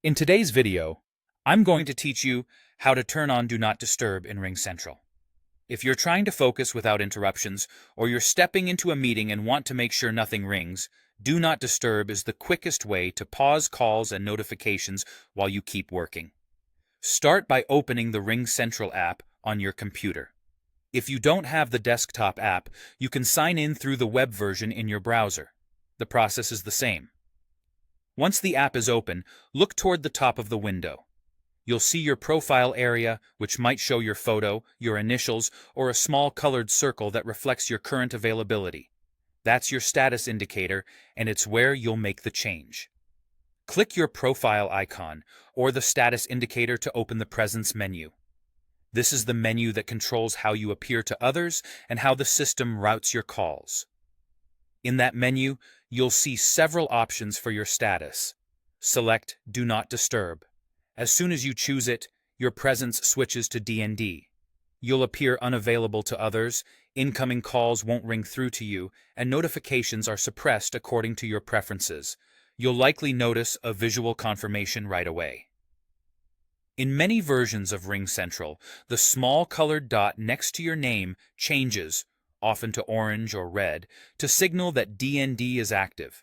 In today's video, I'm going to teach you how to turn on Do Not Disturb in Ringcentral. If you're trying to focus without interruptions, or you're stepping into a meeting and want to make sure nothing rings, Do Not Disturb is the quickest way to pause calls and notifications while you keep working. Start by opening the Ringcentral app on your computer. If you don't have the desktop app, you can sign in through the web version in your browser. The process is the same. Once the app is open, look toward the top of the window. You'll see your profile area, which might show your photo, your initials, or a small colored circle that reflects your current availability. That's your status indicator, and it's where you'll make the change. Click your profile icon, or the status indicator to open the Presence menu. This is the menu that controls how you appear to others and how the system routes your calls. In that menu, you'll see several options for your status. Select Do Not Disturb. As soon as you choose it, your presence switches to DND. You'll appear unavailable to others, incoming calls won't ring through to you, and notifications are suppressed according to your preferences. You'll likely notice a visual confirmation right away. In many versions of Ringcentral, the small colored dot next to your name changes, often to orange or red, to signal that DND is active.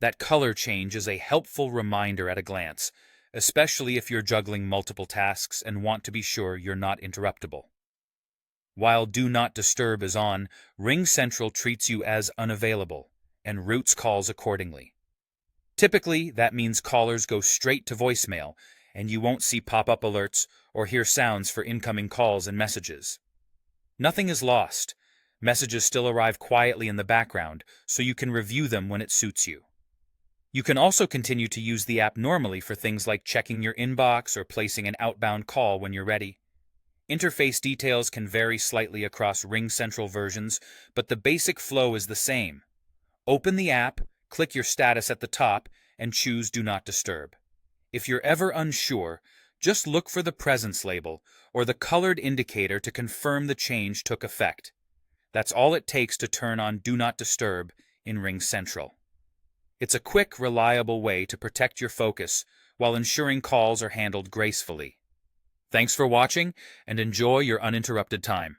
That color change is a helpful reminder at a glance, especially if you're juggling multiple tasks and want to be sure you're not interruptible. While Do Not Disturb is on, Ringcentral treats you as unavailable and routes calls accordingly. Typically, that means callers go straight to voicemail, and you won't see pop-up alerts or hear sounds for incoming calls and messages. Nothing is lost. Messages still arrive quietly in the background, so you can review them when it suits you. You can also continue to use the app normally for things like checking your inbox or placing an outbound call when you're ready. Interface details can vary slightly across Ringcentral versions, but the basic flow is the same. Open the app, click your status at the top, and choose Do Not Disturb. If you're ever unsure, just look for the Presence label or the colored indicator to confirm the change took effect. That's all it takes to turn on Do Not Disturb in Ringcentral. It's a quick, reliable way to protect your focus while ensuring calls are handled gracefully. Thanks for watching, and enjoy your uninterrupted time.